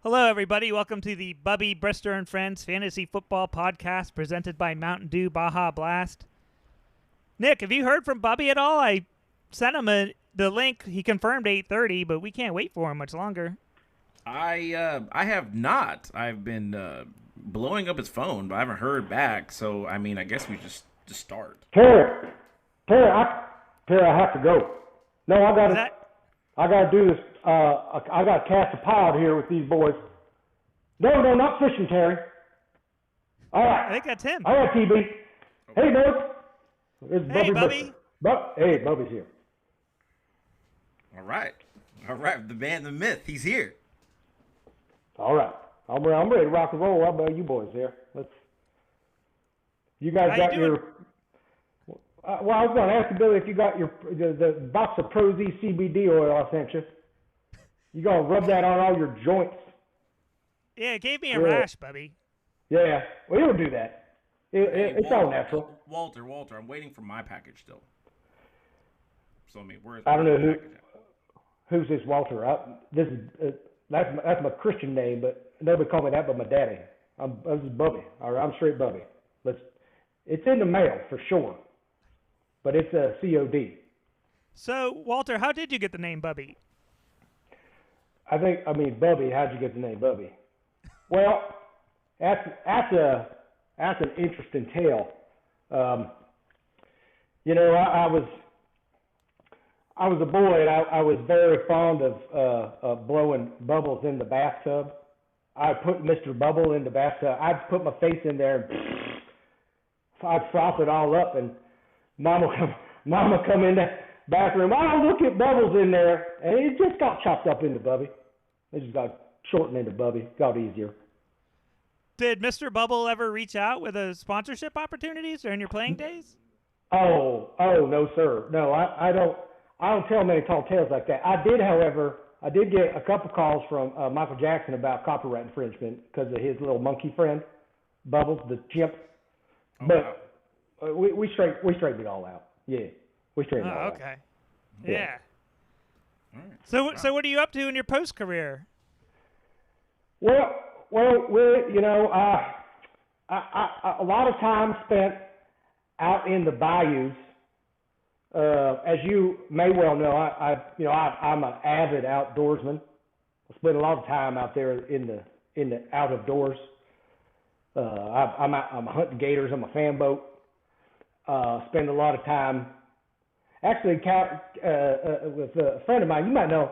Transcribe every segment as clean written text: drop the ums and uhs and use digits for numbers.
Hello, everybody. Welcome to the Bubby Brister and Friends Fantasy Football Podcast presented by Mountain Dew Baja Blast. Nick, have you heard from Bubby at all? I sent him the link. He confirmed 8:30, but we can't wait for him much longer. I have not. I've been blowing up his phone, but I haven't heard back. So I mean, I guess we just start. Terry, I have to go. No, I gotta do this. I gotta cast a pod here with these boys. No, not fishing, Terry. All right. I think that's him. All right, TB. Hey, boys. It's Hey, Bubby. Hey, Bubby's here. All right. The man, the myth. He's here. All right. I'm ready to rock and roll. How about you boys here? You guys How got you your. doing? Well, I was going to ask you, Billy, if you got the box of Pro Z CBD oil I sent you. You going to rub that on all your joints? Yeah, it gave me a rash, Bubby. Yeah. Well, you'll do that. It's all natural. Walter, I'm waiting for my package still. So I mean, I don't know the package at? who's this Walter. That's my Christian name, but nobody called me that but my daddy. This is Bubby. All right, I'm straight Bubby. It's in the mail for sure, but it's a COD. So, Walter, how did you get the name Bubby? Bubby. How'd you get the name Bubby? Well, that's an interesting tale. I was a boy, and I was very fond of blowing bubbles in the bathtub. I put Mr. Bubble in the bathtub. I'd put my face in there, and I'd froth it all up, and Mama come in the bathroom. Oh, look at Bubbles in there, and it just got chopped up into Bubby. It just got shortened into Bubby. Got easier. Did Mr. Bubble ever reach out with a sponsorship opportunities during your playing days? Oh, no, sir. No, I don't tell many tall tales like that. I did, however, get a couple calls from Michael Jackson about copyright infringement because of his little monkey friend, Bubbles, the chimp. Oh, but we straightened it all out. Yeah, we straightened it all out. Okay. Yeah. All right. So what are you up to in your post career? Well, a lot of time spent out in the bayous. As you may well know, I'm an avid outdoorsman. I spend a lot of time out there in the out of doors. I'm hunting gators on my fan boat. Spend a lot of time. Actually, with a friend of mine, you might know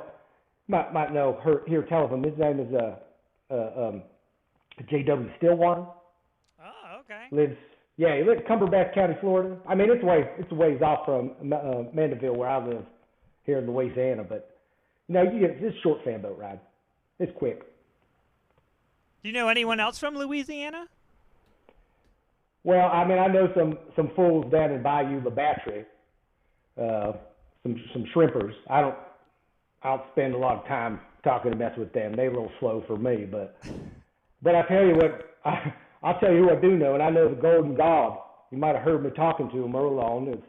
her here. Tell him his name is J.W. Stillwater. Oh, okay. He lives in Cumberbatch County, Florida. I mean, it's a ways off from Mandeville, where I live here in Louisiana. But you get this short fan boat ride. It's quick. Do you know anyone else from Louisiana? Well, I mean, I know some fools down in Bayou La Battery, some shrimpers. I don't spend a lot of time talking to mess with them. They're a little slow for me, but I tell you what, I'll tell you who I do know, and I know the Golden God. You might have heard me talking to him early on.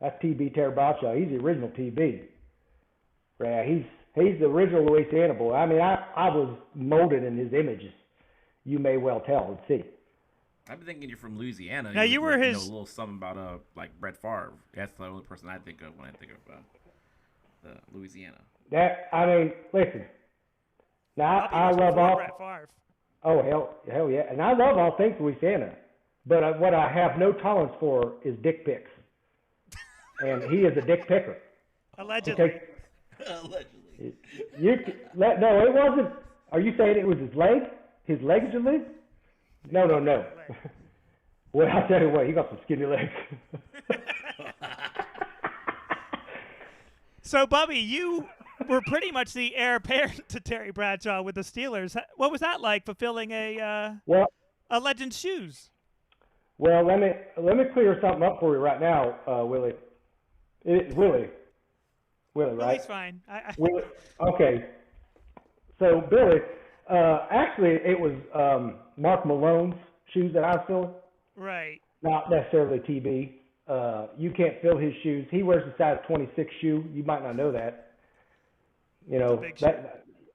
That's TB Tarabacha. He's the original TB. Yeah, he's the original Louisiana boy. I mean, I was molded in his images. You may well tell and see. I've been thinking you're from Louisiana. Now you were his. Know a little something about like Brett Favre. That's the only person I think of when I think of Louisiana. Listen. Now I love all. Brett Favre. Oh hell yeah, and I love all things Louisiana, but what I have no tolerance for is dick pics, and he is a dick picker. Allegedly. Allegedly. No, it wasn't. Are you saying it was his leg? His legs are legs? No. Well, I'll tell you what, he got some skinny legs. So, Bubby, you were pretty much the heir apparent to Terry Bradshaw with the Steelers. What was that like, fulfilling a legend's shoes? Well, let me clear something up for you right now, Willie. Willie, right? Willie's fine. Willie, okay. So, Billy, actually, it was Mark Malone's shoes that I was filling. Right. Not necessarily TB. You can't fill his shoes. He wears a size 26 shoe. You might not know that. You know,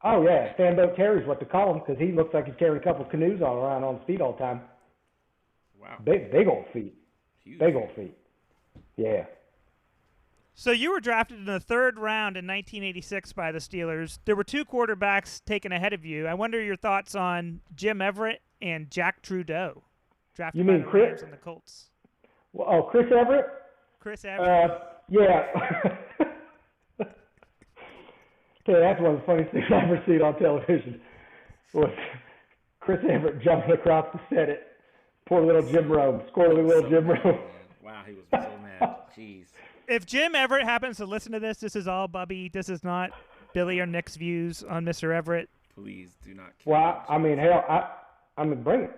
Oh, yeah. Fanboat Terry's what they call him because he looks like he's carrying a couple of canoes all around on his feet all the time. Wow. Big old feet. Huge. Big old feet. Yeah. So you were drafted in the 3rd round in 1986 by the Steelers. There were 2 quarterbacks taken ahead of you. I wonder your thoughts on Jim Everett and Jack Trudeau, drafted by the Rams and the Colts. Well, oh, Chris Everett? Chris Everett. Yeah. Okay, that's one of the funniest things I've ever seen on television was Chris Everett jumping across the Senate. Poor little Jim Rome. Squirrely little Jim Rome. Wow, he was so mad. Jeez. If Jim Everett happens to listen to this is all Bubby. This is not Billy or Nick's views on Mr. Everett. Please do not kill Well, I mean, hell, I mean, bring it.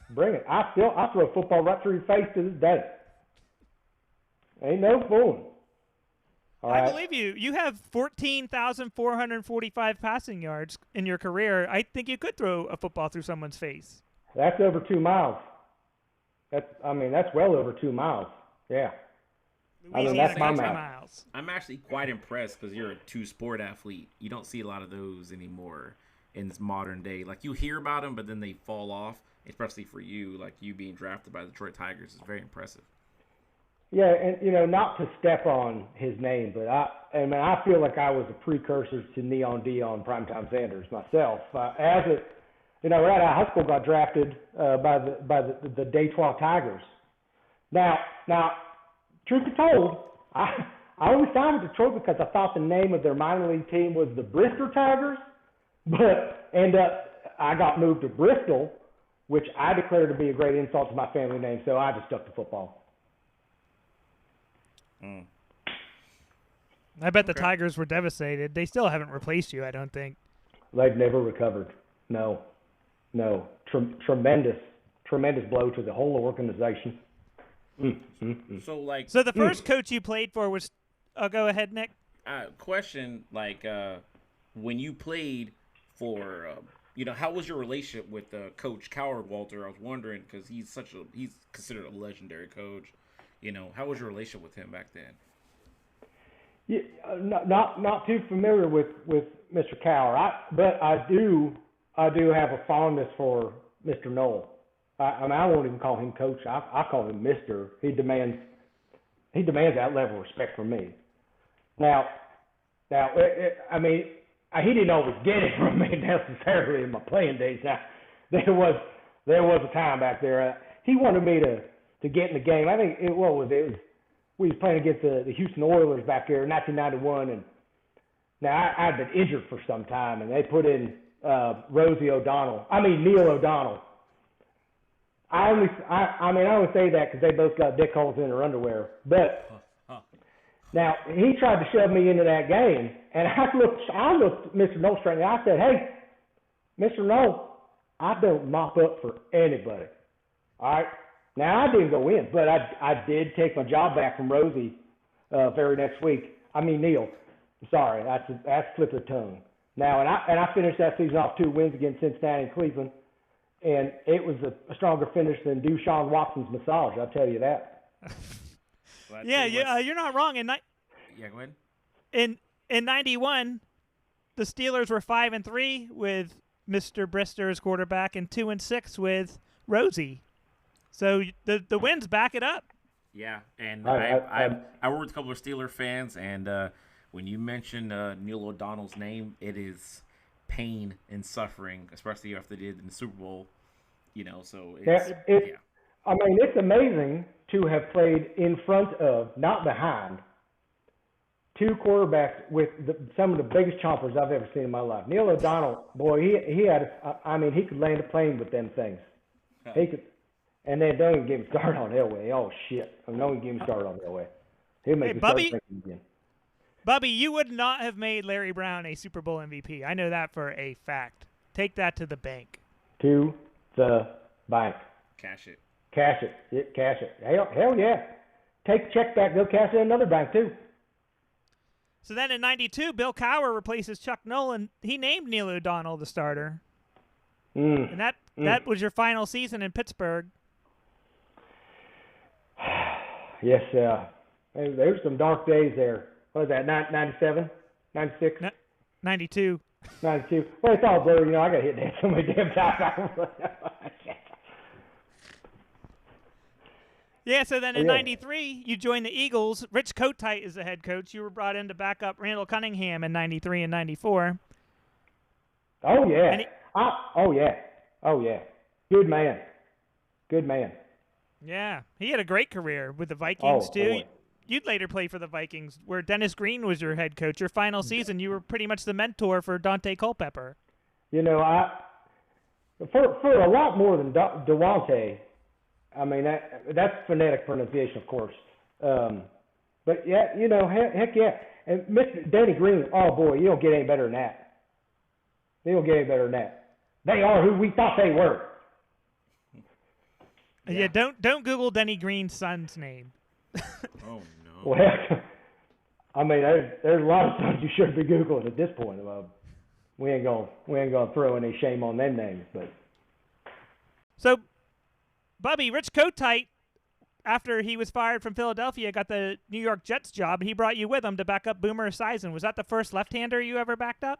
Bring it. I throw a football right through your face to this day. Ain't no fooling. All I right. believe you. You have 14,445 passing yards in your career. I think you could throw a football through someone's face. That's over 2 miles. That's well over 2 miles. Yeah. I mean, that's my math. Miles. I'm actually quite impressed because you're a 2-sport athlete. You don't see a lot of those anymore in this modern day. Like, you hear about them, but then they fall off, especially for you. Like, you being drafted by the Detroit Tigers is very impressive. Yeah, and not to step on his name, but I feel like I was a precursor to Neon Dion, Primetime Sanders myself. Right out of high school, got drafted by the Detroit Tigers. Now, truth be told, I only signed with Detroit because I thought the name of their minor league team was the Brister Tigers, but I got moved to Bristol, which I declared to be a great insult to my family name, so I just stuck to football. I bet the Tigers were devastated. They still haven't replaced you, I don't think. They've never recovered. No. Tremendous blow to the whole organization. So the first coach you played for was go ahead, Nick. Question, when you played for how was your relationship with Coach Coward Walter? I was wondering because he's considered a legendary coach. How was your relationship with him back then? Yeah, not too familiar with Mr. Cower, but I do have a fondness for Mr. Knoll. I won't even call him coach. I call him Mr. He demands that level of respect from me. Now, he didn't always get it from me necessarily in my playing days. Now, there was a time back there. He wanted me to get in the game. I think we was playing against the Houston Oilers back there in 1991, and now I'd been injured for some time, and they put in Neil O'Donnell. I only say that because they both got dick holes in their underwear. But now he tried to shove me into that game, and I looked Mr. Knoll straight in the eye. I said, "Hey, Mr. Knoll, I don't mop up for anybody. All right." Now, I didn't go in, but I did take my job back from Rosie very next week. Neil. Sorry, that's slip of the tongue. Now, and I finished that season off 2 wins against Cincinnati and Cleveland, and it was a stronger finish than Deshaun Watson's massage, I'll tell you that. You're not wrong. Go ahead. In 91, the Steelers were 5-3 with Mr. Brister as quarterback and 2-6 with Rosie. So the wins back it up. Yeah, and I work with a couple of Steeler fans, and when you mention Neil O'Donnell's name, it is pain and suffering, especially after they did in the Super Bowl. So it's amazing to have played in front of, not behind, 2 quarterbacks with some of the biggest chompers I've ever seen in my life. Neil O'Donnell, boy, he could land a plane with them things. He could. And then don't even get me started on Elway. Oh, shit. Don't even get me started on Elway. He'll make me start thinking again. Bubby, you would not have made Larry Brown a Super Bowl MVP. I know that for a fact. Take that to the bank. To the bank. Cash it. Cash it. Cash it. Hell yeah. Take the check back. Go cash it in another bank, too. So then in 92, Bill Cowher replaces Chuck Nolan. He named Neil O'Donnell the starter. And that was your final season in Pittsburgh. Yes, there's some dark days there. What was that, 97, 96? 92. 92. Well, it's all blurry. You know, I got hit that so many damn times. Yeah, so then in Yeah. 93, you joined the Eagles. Rich Kotite is the head coach. You were brought in to back up Randall Cunningham in 93 and 94. Oh, yeah. And Oh, yeah. Oh, yeah. Good man. Good man. yeah, he had a great career with the Vikings, Oh, too. boy. You'd later play for the Vikings, where Dennis Green was your head coach. Your final season, you were pretty much the mentor for Dante Culpepper. You know, for a lot more than Devontae, I mean, that's phonetic pronunciation, of course. But, yeah, you know, heck yeah. And Mr. Danny Green, oh, boy, you don't get any better than that. You don't get any better than that. They are who we thought they were. Yeah, don't Google Denny Green's son's name. Oh no. Well, heck, I mean, there's a lot of stuff you shouldn't be Googling at this point. We ain't gonna throw any shame on them names, but So, Bubby, Rich Kotite, after he was fired from Philadelphia, got the New York Jets job, and he brought you with him to back up Boomer Esiason. Was that the first left-hander you ever backed up?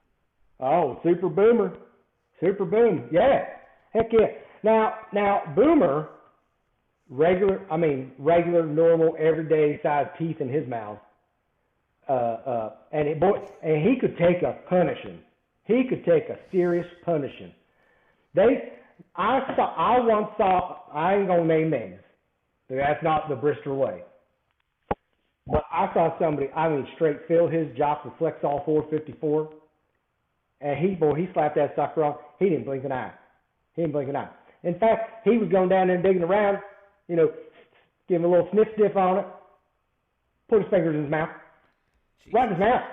oh, Super Boom, yeah, heck yeah. Now Boomer, regular, normal, everyday size teeth in his mouth, and he could take a punishing. He could take a serious punishing. I once saw, I ain't gonna name names. That's not the Brister way. But I saw somebody, straight fill his jock with Flexall 454, and he slapped that sucker off. He didn't blink an eye. In fact, he was going down there and digging around, you know, give him a little sniff on it, put his fingers in his mouth, right in his mouth.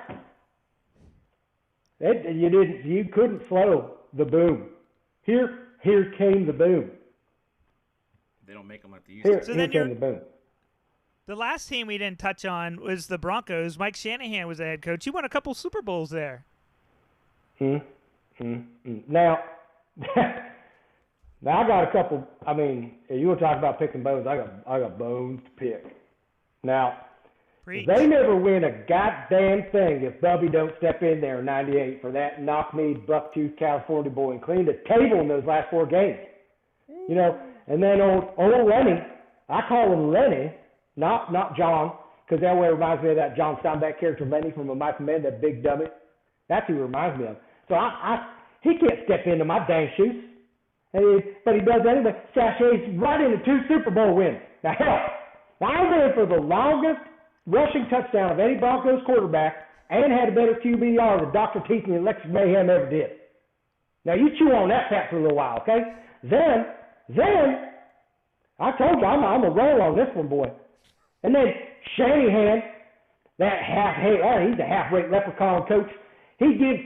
You couldn't slow the boom. Here came the boom. They don't make them like they used Here, to. So here then came the boom. The last team we didn't touch on was the Broncos. Mike Shanahan was the head coach. You won a couple Super Bowls there. Now, now I got a couple. I mean, if you want to talk about picking bones, I got bones to pick. Now, Preach. they never win a goddamn thing if Bubby don't step in there in '98 for that knock-kneed, buck-toothed California boy and clean the table in those last 4 games. You know, and then old Lenny, I call him Lenny, not John, because that way reminds me of that John Steinbeck character Lenny from A Mice and Men, that big dummy. That's who he reminds me of. So he can't step into my dang shoes. But he does anyway. Sachets right into 2 Super Bowl wins. Now, hell, I'm there for the longest rushing touchdown of any Broncos quarterback and had a better QBR than Dr. Teeth and Alexis Mayhem ever did. Now, you chew on that fat for a little while, okay? Then, I told you, I'm going to roll on this one, boy. And then Shanahan, he's a half-rate leprechaun coach. He gives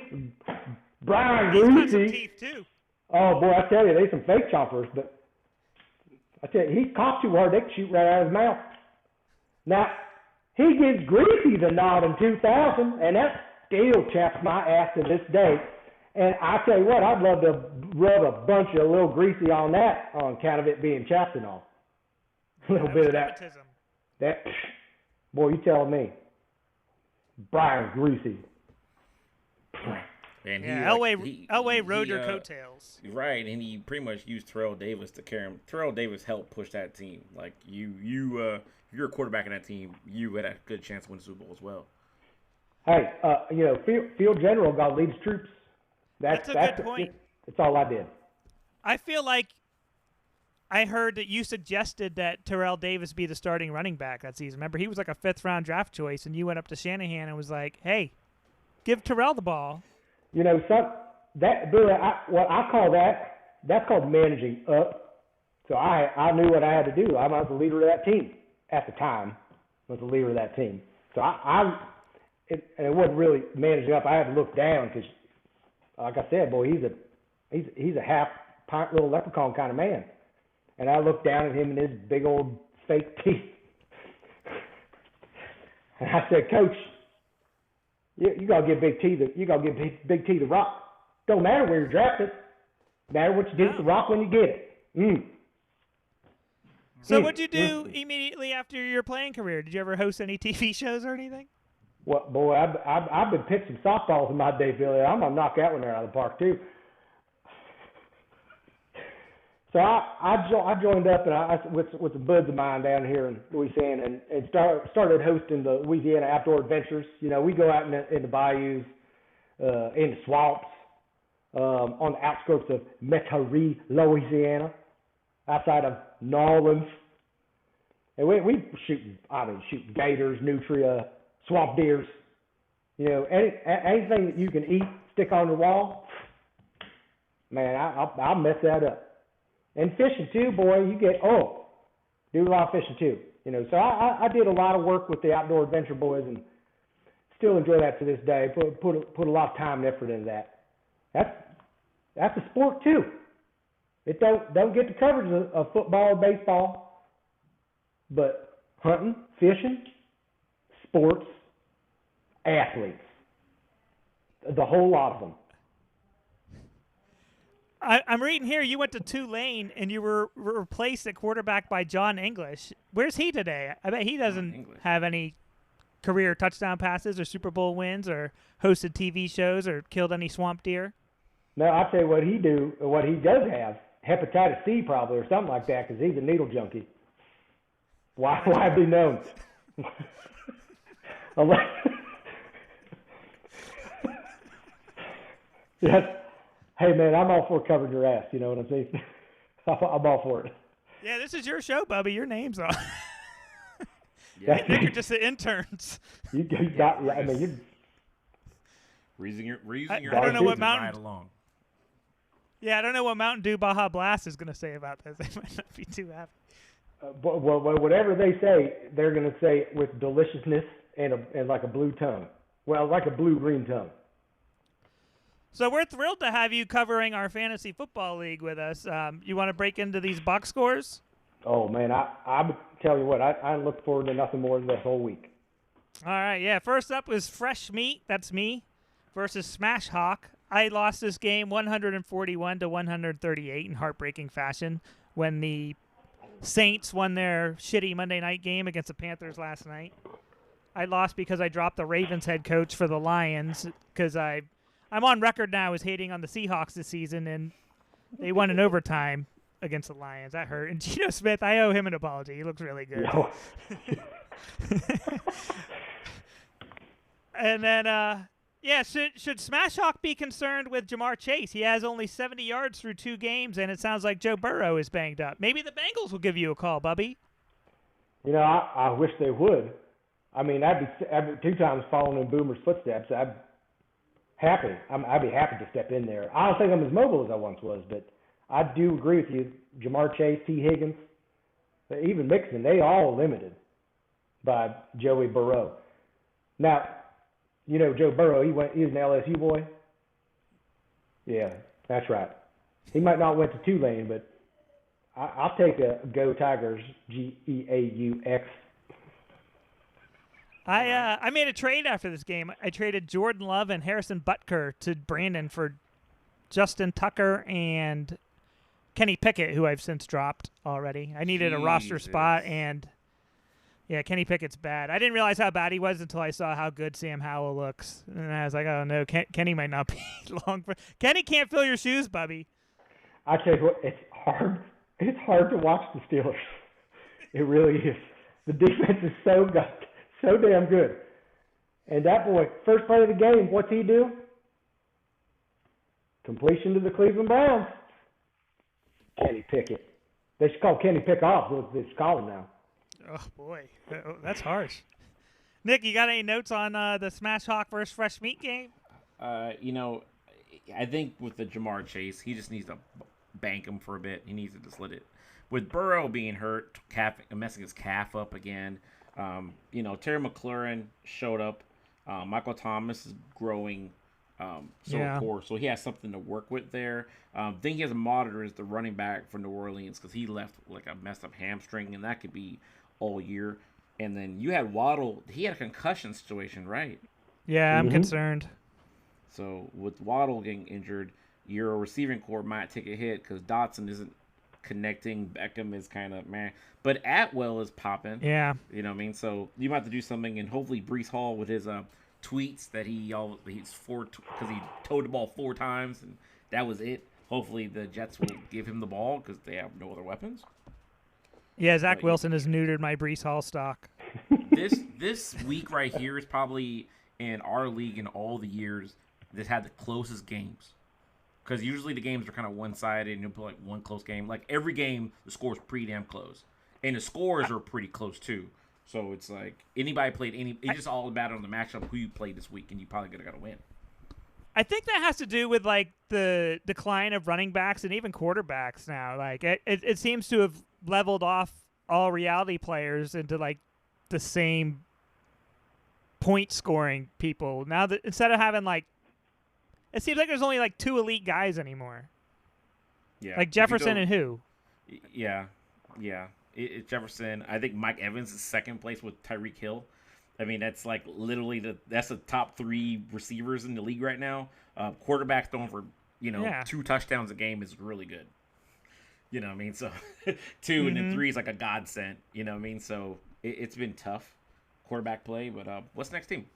Brian He's got some Greasy. teeth, too. Oh, boy, I tell you, they some fake chompers, but I tell you, he coughed too hard, they could shoot right out of his mouth. Now, he gives Greasy the nod in 2000, and that still chaps my ass to this day. And I tell you what, I'd love to rub a bunch of little Greasy on that on account of it being chapped and all. A little bit of that. Nepotism. That, boy, you telling me. Brian Greasy. And Yeah, Elway rode your coattails. Right, and he pretty much used Terrell Davis to carry him. Terrell Davis helped push that team. Like if you're a quarterback in that team, you had a good chance to win the Super Bowl as well. Hey, field general got to lead his troops. That's a good point. That's all I did. I feel like I heard that you suggested that Terrell Davis be the starting running back that season. Remember, he was like a 5th-round draft choice, and you went up to Shanahan and was like, hey, give Terrell the ball. You know, Billy, what I call that's called managing up. So I knew what I had to do. I was the leader of that team at the time. I was the leader of that team. So it wasn't really managing up. I had to look down because, like I said, boy, he's a half-pint little leprechaun kind of man. And I looked down at him and his big old fake teeth. And I said, Coach, you gotta give Big T the rock. Don't matter where you're drafted. Matter what you do with the rock when you get it. So what'd you do immediately after your playing career? Did you ever host any TV shows or anything? Well, boy, I've been pitching softballs in my day, Billy. I'm gonna knock that one out of the park too. So I joined up and I with some buds of mine down here in Louisiana and started hosting the Louisiana Outdoor Adventures. You know, we go out in the bayous, in the swamps, on the outskirts of Metairie, Louisiana, outside of New Orleans. And we shooting gators, nutria, swamp deers. You know, anything that you can eat, stick on the wall. Man, I'll mess that up. And fishing too, boy, do a lot of fishing too. You know, so I did a lot of work with the Outdoor Adventure boys and still enjoy that to this day. Put a lot of time and effort into that. That's a sport too. It don't get the coverage of football or baseball, but hunting, fishing, sports, athletes, the whole lot of them. I'm reading here you went to Tulane and you were replaced at quarterback by John English. Where's he today? I bet he doesn't have any career touchdown passes or Super Bowl wins or hosted TV shows or killed any swamp deer. No, I'll tell you what he does have, hepatitis C probably or something like that because he's a needle junkie. Why be known? Yes. Hey, man, I'm all for covering your ass. You know what I'm saying? I'm all for it. Yeah, this is your show, Bubby. Your name's on. Yeah. I think you're just the interns. You got. I mean, you. We're using your I don't know what Mountain. Ride along. Yeah, I don't know what Mountain Dew Baja Blast is going to say about this. They might not be too happy. Well, whatever they say, they're going to say with deliciousness and like a blue tongue. Well, like a blue-green tongue. So we're thrilled to have you covering our fantasy football league with us. You want to break into these box scores? Oh, man, I tell you what, I look forward to nothing more than this whole week. All right, yeah. First up was Fresh Meat, that's me, versus Smash Hawk. I lost this game 141 to 138 in heartbreaking fashion when the Saints won their shitty Monday night game against the Panthers last night. I lost because I dropped the Ravens head coach for the Lions because I'm on record now as hating on the Seahawks this season, and they won in overtime against the Lions. That hurt. And Geno Smith, I owe him an apology. He looks really good. No. And then, should Smash Hawk be concerned with Jamar Chase? He has only 70 yards through 2 games, and it sounds like Joe Burrow is banged up. Maybe the Bengals will give you a call, Bubby. You know, I wish they would. I mean, I'd be 2 times following in Boomer's footsteps. I'd be happy to step in there. I don't think I'm as mobile as I once was, but I do agree with you. Jamar Chase, T. Higgins, even Mixon, they all limited by Joey Burrow. Now, you know Joe Burrow, he was an LSU boy. Yeah, that's right. He might not went to Tulane, but I'll take a Go Tigers, Geaux. I made a trade after this game. I traded Jordan Love and Harrison Butker to Brandon for Justin Tucker and Kenny Pickett, who I've since dropped already. I needed a roster spot, and yeah, Kenny Pickett's bad. I didn't realize how bad he was until I saw how good Sam Howell looks, and I was like, oh no, Kenny might not be long for. Kenny can't fill your shoes, Bubby. I tell you what, it's hard. It's hard to watch the Steelers. It really is. The defense is so damn good. And that boy, first play of the game, what's he do? Completion to the Cleveland Browns. Kenny Pickett. They should call Kenny Pickoff. What they should call him now. Oh, boy. That's harsh. Nick, you got any notes on the Smash Hawk versus Fresh Meat game? You know, I think with the Jamar Chase, he just needs to bank him for a bit. He needs to just let it. With Burrow being hurt, messing his calf up again, you know, Terry McLaurin showed up. Michael Thomas is growing poor, so he has something to work with there. Then he has a monitor as the running back for New Orleans because he left like a messed up hamstring, and that could be all year. And then you had Waddle. He had a concussion situation, right? Yeah, I'm concerned. So with Waddle getting injured, your receiving core might take a hit because Dotson isn't connecting. Beckham is kind of meh. But Atwell is popping. Yeah. You know what I mean? So you might have to do something, and hopefully Brees Hall with his tweets that he's because he towed the ball 4 times and that was it. Hopefully the Jets will give him the ball because they have no other weapons. Yeah, Zach Wilson has neutered my Brees Hall stock. This week right here is probably in our league in all the years that had the closest games. Because usually the games are kind of one-sided and you'll play like one close game. Like every game, the score is pretty damn close. And the scores are pretty close too. So it's like anybody played it's just all about on the matchup who you played this week and you probably got to win. I think that has to do with like the decline of running backs and even quarterbacks now. Like it seems to have leveled off all reality players into like the same point scoring people. Now that instead of having like, it seems like there's only like 2 elite guys anymore. Yeah. Like Jefferson and who? Yeah. It's Jefferson. I think Mike Evans is second place with Tyreek Hill. I mean, that's like literally that's the top 3 receivers in the league right now. Quarterbacks throwing for 2 touchdowns a game is really good. You know what I mean? So 2 and then 3 is like a godsend. You know what I mean? So it's been tough quarterback play. But what's the next team?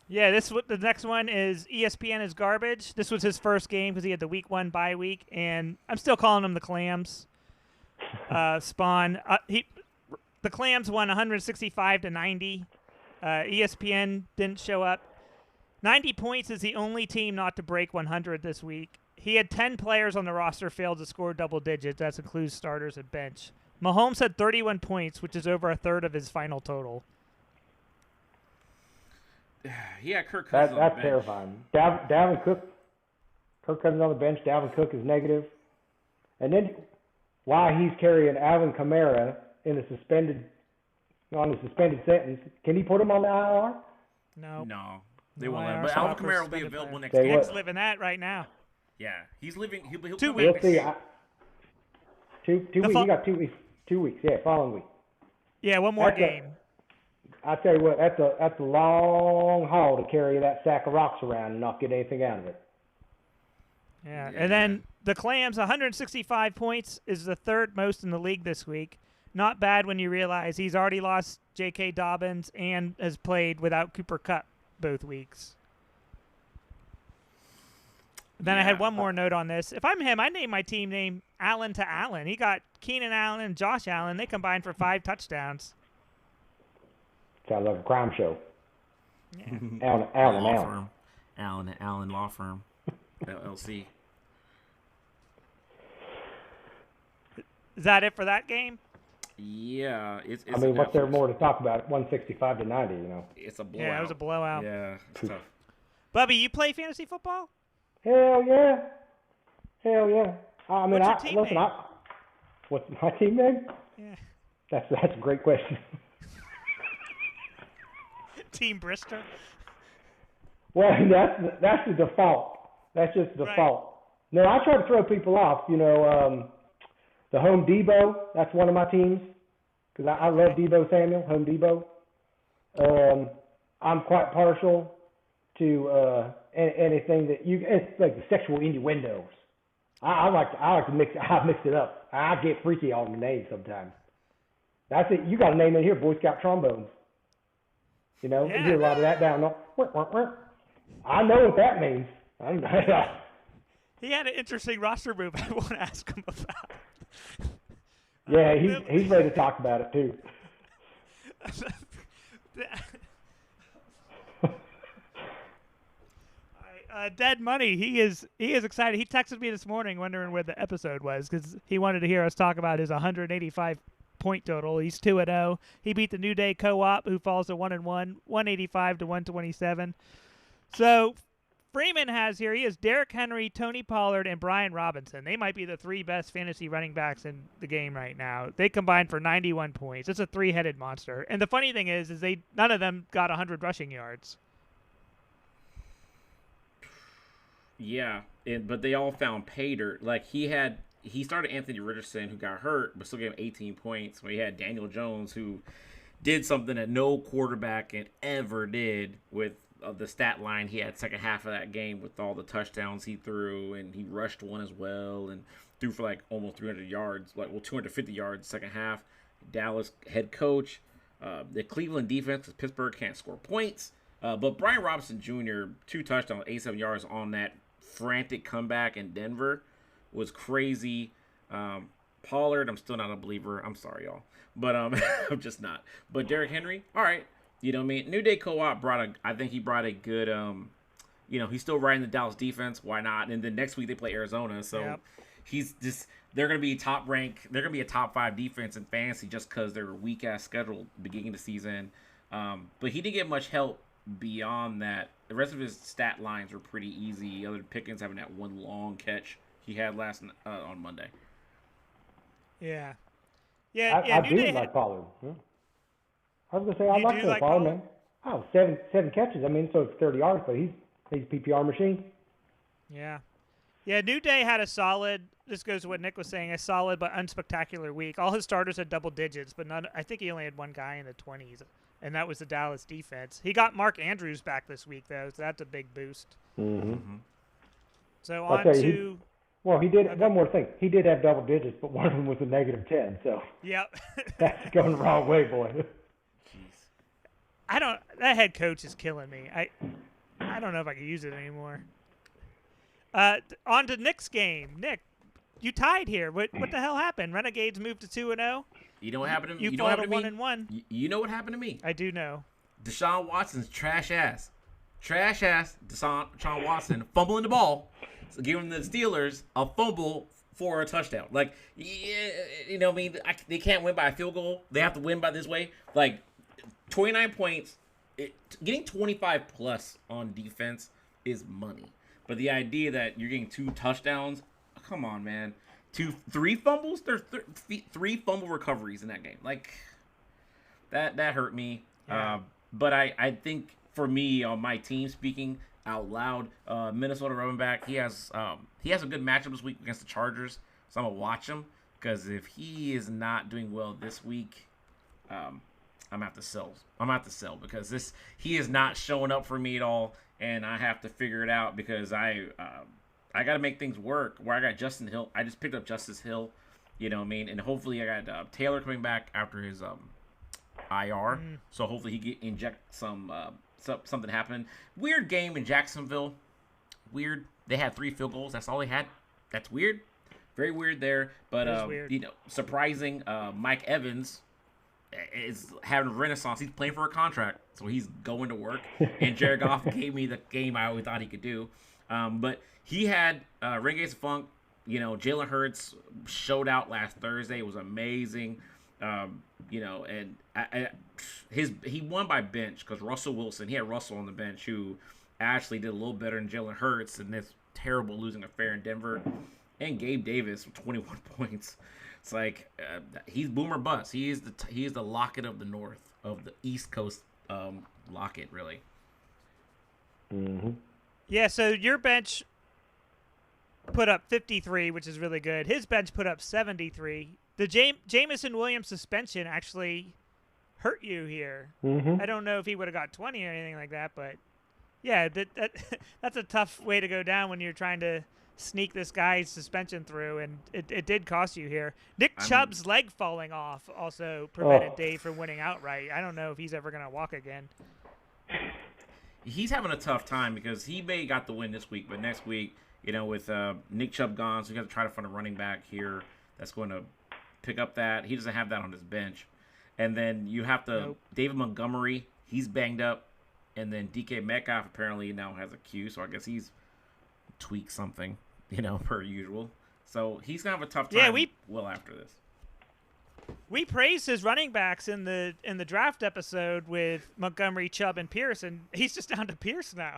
Yeah, the next one is ESPN is garbage. This was his first game because he had the week 1 bye week, and I'm still calling him the Clams. Spawn. The Clams won 165-90. ESPN didn't show up. 90 points is the only team not to break 100 this week. He had 10 players on the roster fail to score double digits. That includes starters and bench. Mahomes had 31 points, which is over a third of his final total. Yeah, Kirk Cousins on the bench. That's terrifying. Dalvin Cook. Kirk Cousins on the bench. Dalvin Cook is negative. And then why he's carrying Alvin Kamara on a suspended sentence, can he put him on the IR? No, they won't let him. But Alvin Kamara will be available next game. Nick's living that right now. Yeah, he's living. He'll 2 weeks. We'll see. 2 weeks. You got 2 weeks. 2 weeks. Yeah, following week. Yeah, one more game. I tell you what, that's a long haul to carry that sack of rocks around and not get anything out of it. Yeah, and then the Clams, 165 points, is the 3rd most in the league this week. Not bad when you realize he's already lost J.K. Dobbins and has played without Cooper Kupp both weeks. Then I had one more note on this. If I'm him, I name my team name Allen to Allen. He got Keenan Allen and Josh Allen. They combined for 5 touchdowns. Sounds like a crime show. Yeah. Allen Law Firm. LLC. Is that it for that game? Yeah. It's what's there more to talk about? 165-90, It's a blowout. Yeah, it was a blowout. Yeah, it's tough. Bubby, you play fantasy football? Hell yeah. What's your team name? What's my team name? Yeah. That's a great question. Team Brister? Well, that's the default. That's just the default. Right. No, I try to throw people off. The Home Depot, that's one of my teams. Because I love Debo Samuel, Home Depot. I'm quite partial to anything that it's like the sexual innuendos. I like to mix it up. I get freaky on the names sometimes. That's it. You got a name in here, Boy Scout trombones. You hear a lot of that down there. I know what that means. He had an interesting roster move I want to ask him about. Yeah, he's ready to talk about it too. Dead Money, he is excited. He texted me this morning wondering where the episode was because he wanted to hear us talk about his 185 point total. He's 2-0. He beat the New Day Co-op, who falls to 1-1, 185 to 127. So Freeman has here, he has Derrick Henry, Tony Pollard, and Brian Robinson. They might be the 3 best fantasy running backs in the game right now. They combined for 91 points. It's a 3-headed monster. And the funny thing is none of them got 100 rushing yards. Yeah, but they all found pay dirt. Like he started Anthony Richardson, who got hurt, but still gave him 18 points. He had Daniel Jones, who did something that no quarterback ever did with the stat line. He had second half of that game with all the touchdowns he threw, and he rushed one as well. And threw for like almost 300 yards, 250 yards second half. Dallas head coach. The Cleveland defense, because Pittsburgh can't score points. But Brian Robinson Jr., 2 touchdowns, 87 yards on that frantic comeback in Denver was crazy. Pollard, I'm still not a believer. I'm sorry, y'all. But I'm just not. But Derrick Henry, all right. You know what I mean? New Day Co-op I think he brought a good, he's still riding the Dallas defense. Why not? And then next week they play Arizona. So he's just, they're going to be top rank. They're going to be a top 5 defense in fantasy just because they're a weak-ass schedule beginning of the season. But he didn't get much help beyond that. The rest of his stat lines were pretty easy, other than Pickens having that one long catch he had on Monday. Yeah. I do like Pollard. Yeah. I was going to say, I like Pollard, man. Oh, seven catches. I mean, so it's 30 yards, but he's a PPR machine. Yeah. Yeah, New Day had a solid, this goes to what Nick was saying, a solid but unspectacular week. All his starters had double digits, but I think he only had one guy in the 20s, and that was the Dallas defense. He got Mark Andrews back this week, though, so that's a big boost. Mm-hmm. So on to... Well, he did one more thing. He did have double digits, but one of them was a -10. So yep, that's going the wrong way, boy. Jeez, that head coach is killing me. I don't know if I can use it anymore. On to Nick's game. Nick, you tied here. What the hell happened? Renegades moved to 2-0. You know what happened to me? You know what happened to 1-1. You know what happened to me? I do know. Deshaun Watson's trash ass Deshaun Watson fumbling the ball. So giving the Steelers a fumble for a touchdown. Like, you know what I mean? They can't win by a field goal. They have to win by this way. Like, 29 points. Getting 25 plus on defense is money. But the idea that you're getting 2 touchdowns, come on, man. 3 fumbles? There's 3 fumble recoveries in that game. Like, that hurt me. Yeah. But I think for me, on my team, speaking out loud, Minnesota running back, he has a good matchup this week against the Chargers, so I'm gonna watch him, because if he is not doing well this week, I'm gonna have to sell. Because he is not showing up for me at all, and I have to figure it out, because I got to make things work. Where I got Justin Hill, I just picked up Justice Hill, you know what I mean, and hopefully I got Taylor coming back after his IR, so hopefully he inject something happening. Weird game in Jacksonville. Weird. They had 3 field goals. That's all they had. That's weird. Very weird there. But weird. Surprising. Mike Evans is having a renaissance. He's playing for a contract, so he's going to work. And Jared Goff gave me the game I always thought he could do. But he had Renegades Funk. Jalen Hurts showed out last Thursday. It was amazing. And he won by bench, because Russell Wilson, he had Russell on the bench, who actually did a little better than Jalen Hurts in this terrible losing affair in Denver, and Gabe Davis with 21 points. It's like he's boomer bust. He is the Lockett of the North, of the East Coast Lockett, really. Mm-hmm. Yeah. So your bench put up 53, which is really good. His bench put up 73. The Jamison Williams suspension actually hurt you here. Mm-hmm. I don't know if he would have got 20 or anything like that, but yeah, that's a tough way to go down when you're trying to sneak this guy's suspension through, and it did cost you here. Nick Chubb's leg falling off also prevented Dave from winning outright. I don't know if he's ever going to walk again. He's having a tough time, because he may got the win this week, but next week, with Nick Chubb gone, so you got to try to find a running back here that's going to pick up that. He doesn't have that on his bench. And then you have to David Montgomery, he's banged up. And then DK Metcalf apparently now has a Q, so I guess he's tweaked something, per usual. So he's going to have a tough time after this. We praised his running backs in the draft episode with Montgomery, Chubb, and Pierce, and he's just down to Pierce now.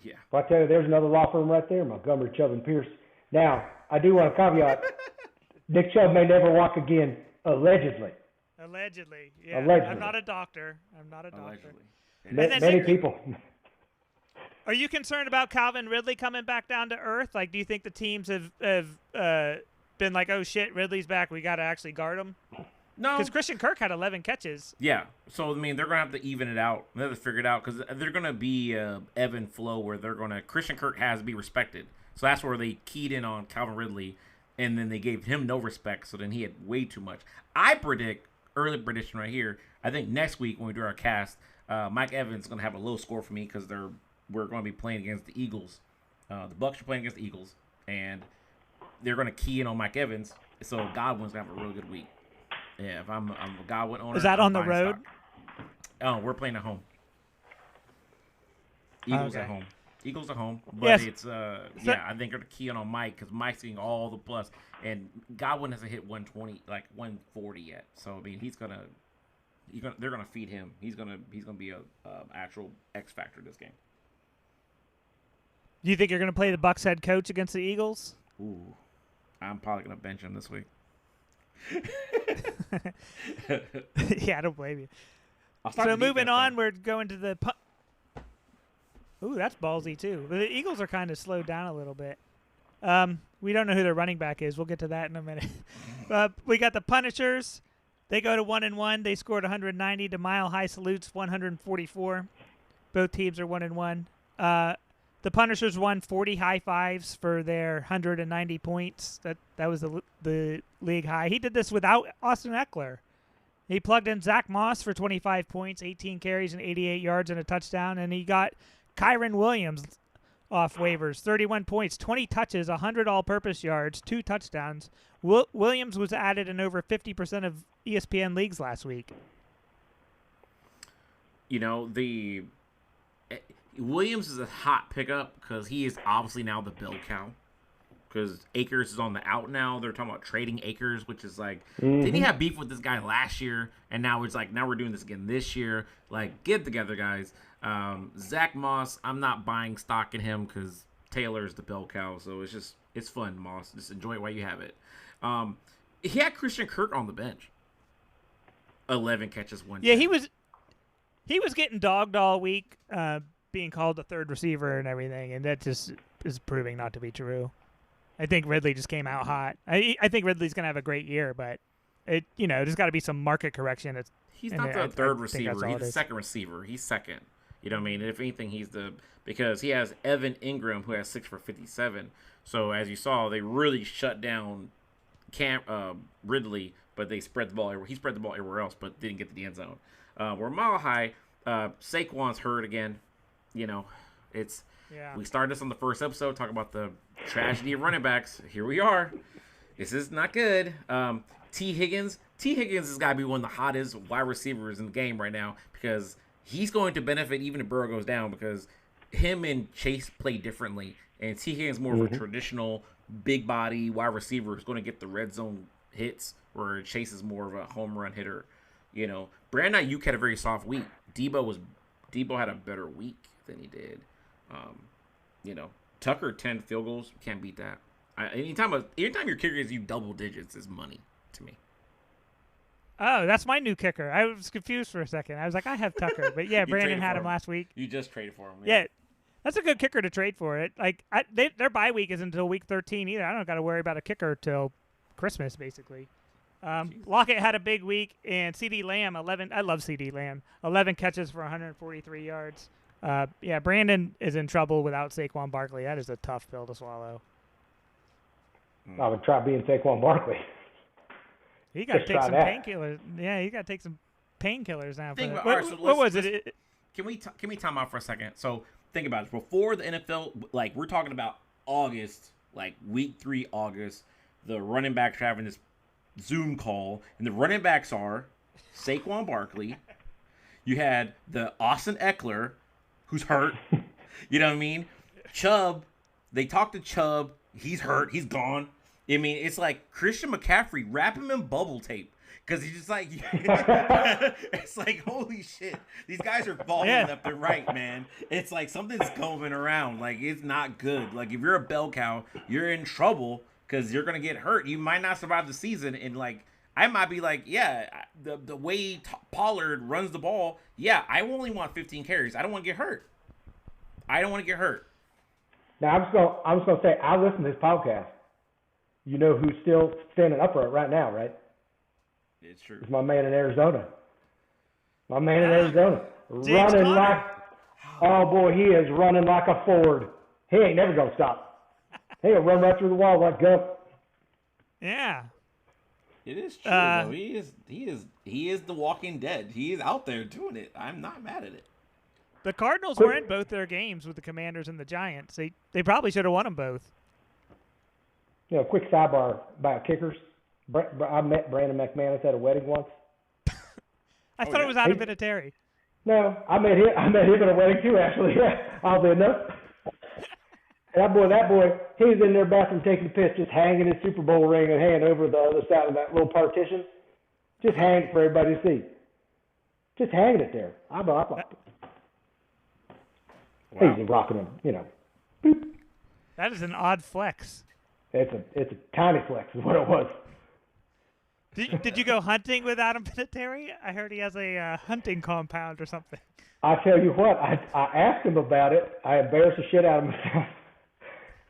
Yeah. Well, I tell you, there's another law firm right there, Montgomery, Chubb, and Pierce. Now, I do want to caveat, Nick Chubb may never walk again, allegedly. Allegedly, yeah. Allegedly. I'm not a doctor. Allegedly. Many people. Are you concerned about Calvin Ridley coming back down to earth? Like, do you think the teams have been like, oh, shit, Ridley's back, we got to actually guard him? No. Because Christian Kirk had 11 catches. Yeah. So, they're going to have to even it out. They have to figure it out, because they're going to be ebb and flow where Christian Kirk has to be respected. So that's where they keyed in on Calvin Ridley. and then they gave him no respect, so then he had way too much. I predict, early prediction right here, I think next week when we do our cast, Mike Evans is going to have a low score for me because we're going to be playing against the Eagles. The Bucs are playing against the Eagles, and they're going to key in on Mike Evans, so Godwin's going to have a really good week. Yeah, if I'm a Godwin owner. Is that on the road? Stock. Oh, we're playing at home. Eagles at home. Eagles at home, but yes. It's I think they're keying on Mike because Mike's getting all the plus, and Godwin hasn't hit 120, like 140 yet. So I mean, they're gonna feed him. He's gonna be a actual X factor this game. Do you think you're gonna play the Bucs head coach against the Eagles? Ooh, I'm probably gonna bench him this week. Yeah, I don't blame you. So moving on, we're going to the. Ooh, that's ballsy too. The Eagles are kind of slowed down a little bit. We don't know who their running back is. We'll get to that in a minute. We got the Punishers. They go to 1-1. They scored 190 to Mile High Salutes 144. Both teams are 1-1. The Punishers won 40 high fives for their 190 points. That was the league high. He did this without Austin Eckler. He plugged in Zach Moss for 25 points, 18 carries, and 88 yards and a touchdown, and he got Kyron Williams off waivers, 31 points, 20 touches, 100 all-purpose yards, 2 touchdowns. Williams was added in over 50% of ESPN leagues last week. You know, Williams is a hot pickup because he is obviously now the bell cow. Because Akers is on the out now. They're talking about trading Akers, which is like, didn't he have beef with this guy last year? And now it's like, now we're doing this again this year. Like, get together, guys. Zach Moss, I'm not buying stock in him because Taylor's the bell cow. So it's fun, Moss. Just enjoy it while you have it. He had Christian Kirk on the bench. 11 catches, 1. Yeah, he was getting dogged all week, being called the third receiver and everything, and that just is proving not to be true. I think Ridley just came out hot. I think Ridley's going to have a great year, but there's got to be some market correction. He's not the third receiver. He's the second receiver. He's second. You know what I mean? If anything, because he has Evan Ingram, who has 6 for 57. So as you saw, they really shut down Ridley, but they spread the ball. He spread the ball everywhere else, but didn't get to the end zone. Where Mile High, Saquon's hurt again. You know, we started this on the first episode, talking about the tragedy of running backs. Here we are. This is not good. T. Higgins has got to be one of the hottest wide receivers in the game right now because he's going to benefit even if Burrow goes down because him and Chase play differently. And T. Higgins is more of a traditional big body wide receiver who's going to get the red zone hits, where Chase is more of a home run hitter. You know, Brandon Ayuk had a very soft week. Debo had a better week than he did. Tucker 10 field goals, can't beat that. Anytime your kicker gives you double digits is money to me. Oh, that's my new kicker. I was confused for a second. I was like, I have Tucker, but yeah, Brandon had him last week. You just traded for him. Yeah, that's a good kicker to trade for. It their bye week isn't until week 13 either. I don't got to worry about a kicker till Christmas basically. Lockett had a big week, and CD Lamb 11. I love CD Lamb. 11 catches for 143 yards. Brandon is in trouble without Saquon Barkley. That is a tough pill to swallow. I would try being Saquon Barkley. He got to take some painkillers. Yeah, he got to take some painkillers now. What was it? Can we time out for a second? So think about it. Before the NFL, like we're talking about August, like week 3 August, the running backs are having this Zoom call, and the running backs are Saquon Barkley. You had the Austin Eckler, who's hurt. You know what I mean? Chubb, they talked to Chubb. He's hurt. He's gone. I mean, it's like Christian McCaffrey, wrap him in bubble tape. Because he's just like, it's like, holy shit. These guys are falling left and right, man. It's like something's going around. Like, it's not good. Like, if you're a bell cow, you're in trouble because you're going to get hurt. You might not survive the season. And, like, I might be like, the way Pollard runs the ball, I only want 15 carries. I don't want to get hurt. Now, I'm just gonna say, I listen to this podcast. You know who's still standing upright right now, right? It's true. It's my man in Arizona. Running like, oh boy, he is running like a Ford. He ain't never gonna stop. He'll run right through the wall like Gump. Yeah. It is true, though. He is the Walking Dead. He is out there doing it. I'm not mad at it. The Cardinals were in both their games with the Commanders and the Giants. They probably should have won them both. Quick sidebar about kickers. I met Brandon McManus at a wedding once. I thought it was Adam Vinatieri. No, I met him at a wedding too, actually. Oddly enough. And that boy, he was in their bathroom taking a piss, just hanging his Super Bowl ring and hanging over the other side of that little partition. Just hanging for everybody to see. Just hanging it there. I liked it. Wow. He's rocking him, Boop. That is an odd flex. It's a tiny flex is what it was. Did you go hunting with Adam Vinatieri? I heard he has a hunting compound or something. I tell you what, I asked him about it. I embarrassed the shit out of myself.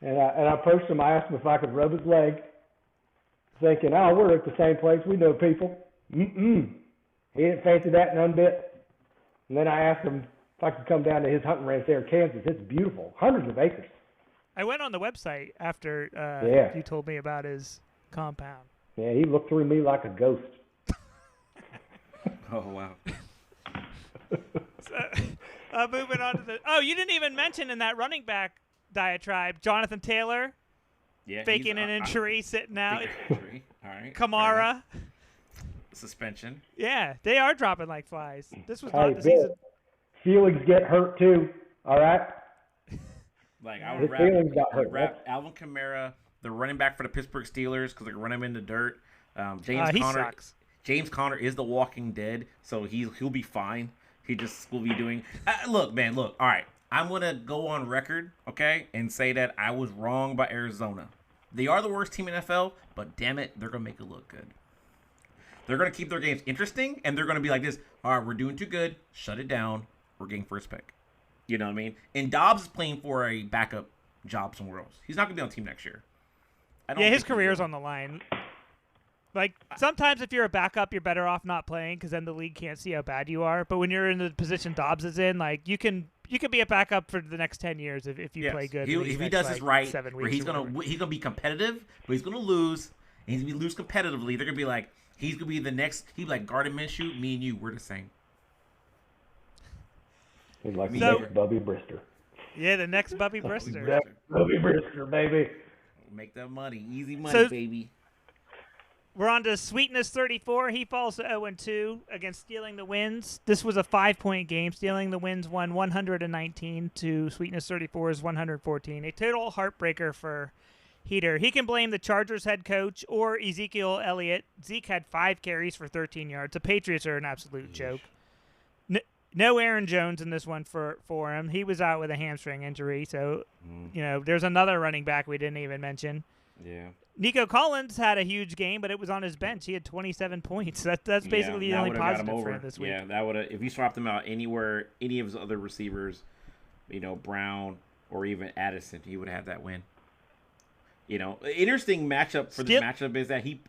And I approached him. I asked him if I could rub his leg, thinking, we're at the same place. We know people. He didn't fancy that none bit. And then I asked him if I could come down to his hunting ranch there in Kansas. It's beautiful. Hundreds of acres. I went on the website after you told me about his compound. Yeah, he looked through me like a ghost. Oh, wow. So, moving on to you didn't even mention in that running back diatribe, Jonathan Taylor, faking an injury, sitting out. All right. Kamara. suspension. Yeah, they are dropping like flies. This was not the Bill, season. Feelings get hurt too. All right. Like I would wrap Alvin Kamara, the running back for the Pittsburgh Steelers, because they run him in the dirt. James Conner is the Walking Dead, so he'll be fine. He just will be doing. Look. All right, I'm gonna go on record, okay, and say that I was wrong about Arizona. They are the worst team in NFL, but damn it, they're gonna make it look good. They're gonna keep their games interesting, and they're gonna be like this. All right, we're doing too good. Shut it down. We're getting first pick. You know what I mean? And Dobbs is playing for a backup job somewhere else. He's not gonna be on the team next year. His career's on the line. Like, sometimes if you're a backup, you're better off not playing because then the league can't see how bad you are. But when you're in the position Dobbs is in, like, you can be a backup for the next 10 years if you play good. If he does this right, where he's gonna be competitive, but he's gonna lose, and he's gonna lose competitively. They're gonna be like, he's gonna be the next. He's like Gardner Minshew. Me and you, we're the same. He's like the next Bubby Brister. Yeah, the next Bubby Brister. Bubby Brister, baby. Make that money, easy money, baby. We're on to Sweetness 34. He falls to 0-2 against Stealing the Winds. This was a 5-point game. Stealing the Winds won 119 to Sweetness 34's 114. A total heartbreaker for Heater. He can blame the Chargers head coach or Ezekiel Elliott. Zeke had 5 carries for 13 yards. The Patriots are an absolute joke. No Aaron Jones in this one for him. He was out with a hamstring injury. So, there's another running back we didn't even mention. Yeah. Nico Collins had a huge game, but it was on his bench. He had 27 points. That's basically the only positive for him this week. Yeah, that would have. If you swapped him out anywhere, any of his other receivers, Brown or even Addison, he would have had that win. Interesting matchup for this matchup is that he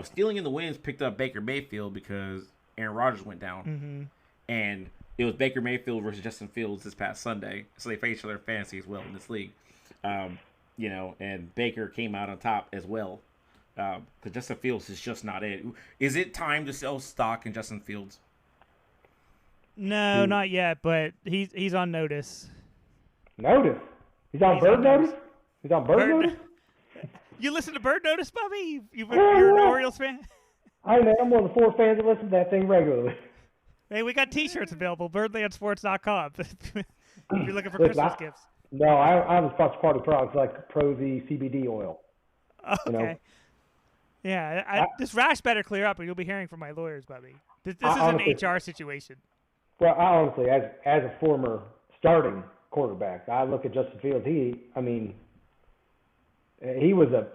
Stealing in the Winds picked up Baker Mayfield because Aaron Rodgers went down, and it was Baker Mayfield versus Justin Fields this past Sunday, so they faced each other in fantasy as well in this league. And Baker came out on top as well. Because Justin Fields is just not it. Is it time to sell stock in Justin Fields? No, not yet, but he's on notice. Notice? He's on Bird Notice? He's on Bird Notice? You listen to Bird Notice, Bubby? You're an Orioles fan? I know. I'm one of the 4 fans that listen to that thing regularly. Hey, we got T-shirts available, birdlandsports.com, if you're looking for Christmas gifts. No, I'm a sponsor party products like Pro V CBD oil. Okay. Yeah, this rash better clear up, or you'll be hearing from my lawyers, Bubby. This is honestly, an HR situation. Well, I honestly, as a former starting quarterback, I look at Justin Fields. He's a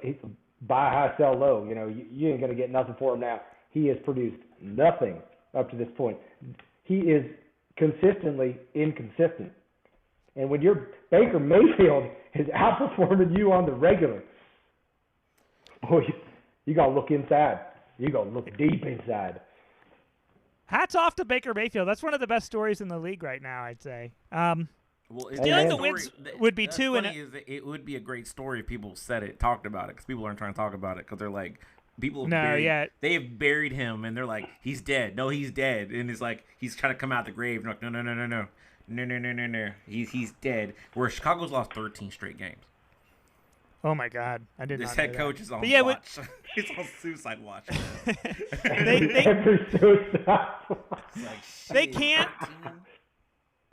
buy high, sell low. You ain't gonna get nothing for him now. He has produced nothing up to this point. He is consistently inconsistent. And when your Baker Mayfield is outperforming you on the regular, boy, you got to look inside. You got to look deep inside. Hats off to Baker Mayfield. That's one of the best stories in the league right now, I'd say. Well, Stealing the story, wins would be that's 2 funny is it would be a great story if people said it, talked about it, because people aren't trying to talk about it because they're like, people they have buried him and they're like, he's dead. No, he's dead, and it's like he's trying to come out the grave. And like, no, he's dead. Where Chicago's lost 13 straight games. Oh my God, I did This not head know coach that. is on But watch. He's on suicide watch.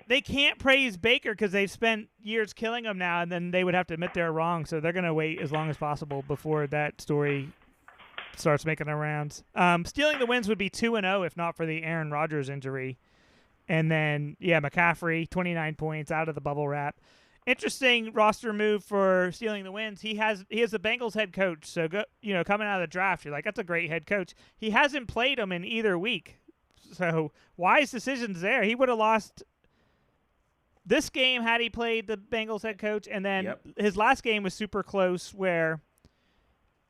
They can't praise Baker because they've spent years killing him now, and then they would have to admit they're wrong. So they're going to wait as long as possible before that story starts making their rounds. Stealing the wins would be 2-0 if not for the Aaron Rodgers injury. And then, McCaffrey, 29 points out of the bubble wrap. Interesting roster move for stealing the wins. He has the Bengals head coach. So, coming out of the draft, you're like, that's a great head coach. He hasn't played him in either week. So, wise decisions there. He would have lost this game had he played the Bengals head coach. And then his last game was super close where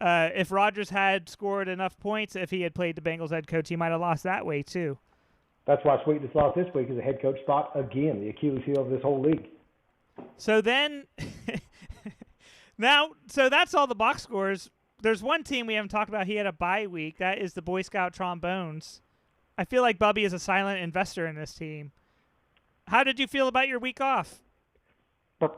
if Rodgers had scored enough points, if he had played the Bengals head coach, he might have lost that way too. That's why Sweetness lost this week is the head coach spot again, the Achilles heel of this whole league. So then, so that's all the box scores. There's one team we haven't talked about. He had a bye week. That is the Boy Scout Trombones. I feel like Bubby is a silent investor in this team. How did you feel about your week off? Not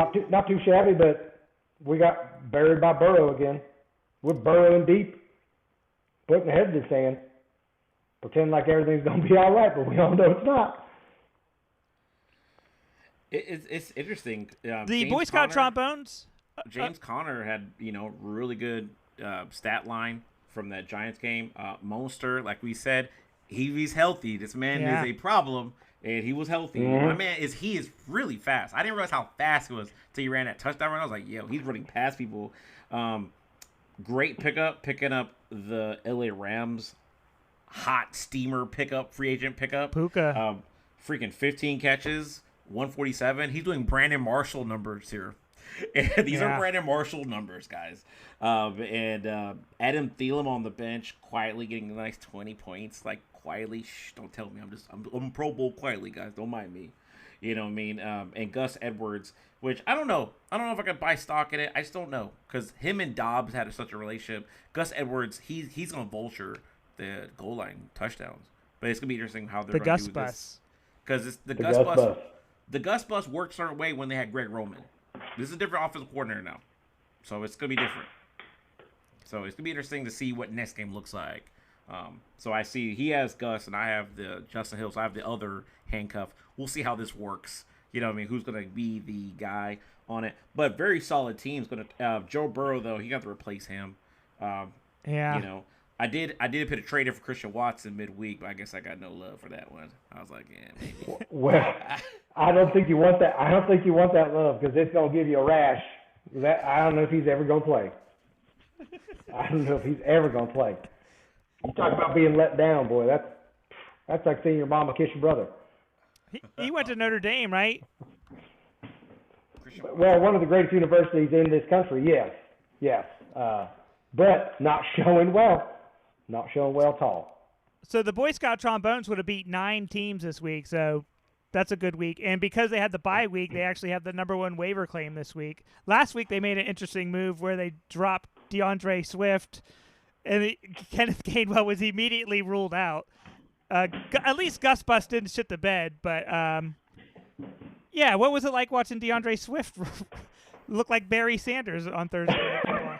too shabby, but we got buried by Burrow again. We're burrowing deep, putting the head in the sand, pretending like everything's going to be all right, but we all know it's not. It's interesting. The James Boy Scout Conner, Trombones? James Conner had, really good stat line from that Giants game. Monster, like we said, he's healthy. This man is a problem, and he was healthy. Mm-hmm. My man he is really fast. I didn't realize how fast he was until he ran that touchdown run. I was like, he's running past people. Great picking up the LA Rams hot steamer free agent pickup. Puka. Freaking 15 catches, 147. He's doing Brandon Marshall numbers here. And these are Brandon Marshall numbers, guys. And Adam Thielen on the bench, quietly getting a nice 20 points. Like, quietly, don't tell me. I'm Pro Bowl quietly, guys. Don't mind me. You know what I mean? And Gus Edwards, which I don't know. I don't know if I could buy stock in it. I just don't know. Because him and Dobbs had such a relationship. Gus Edwards, he's going to vulture the goal line touchdowns. But it's going to be interesting how they're going to do this. Because the Gus Bus. The Gus Bus worked a certain way when they had Greg Roman. This is a different offensive coordinator now. So it's going to be different. So it's going to be interesting to see what next game looks like. So I see he has Gus and I have the Justin Hill. So I have the other handcuff. We'll see how this works. You know what I mean? Who's going to be the guy on it. But very solid team's going to Joe Burrow, though, he got to replace him. I did put a trade in for Christian Watson midweek, but I guess I got no love for that one. I was like, maybe. Well, I don't think you want that. I don't think you want that love because it's going to give you a rash. I don't know if he's ever going to play. I don't know if he's ever going to play. You talk about being let down, boy. That's like seeing your mama kiss your brother. He went to Notre Dame, right? Well, one of the greatest universities in this country, yes. But not showing well. Not showing well at all. So the Boy Scout Trombones would have beat 9 teams this week, so that's a good week. And because they had the bye week, they actually have the number 1 waiver claim this week. Last week they made an interesting move where they dropped DeAndre Swift, and Kenneth Gainwell was immediately ruled out. At least Gus Bus didn't shit the bed, but what was it like watching DeAndre Swift look like Barry Sanders on Thursday Night Football?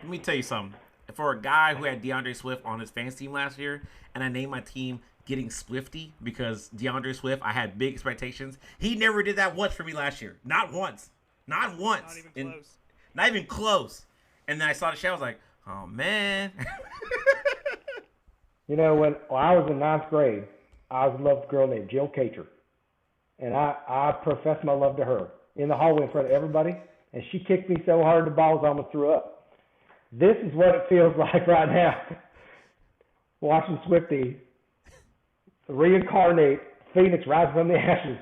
Let me tell you something. For a guy who had DeAndre Swift on his fantasy team last year, and I named my team Getting Swifty because DeAndre Swift, I had big expectations. He never did that once for me last year. Not once. Not once. Not even close. Not even close. And then I saw the show, I was like, oh, man. When I was in 9th grade, I was in love with a girl named Jill Cater. And I professed my love to her in the hallway in front of everybody, and she kicked me so hard the balls almost threw up. This is what it feels like right now. Watching Swifty reincarnate, Phoenix rise from the ashes.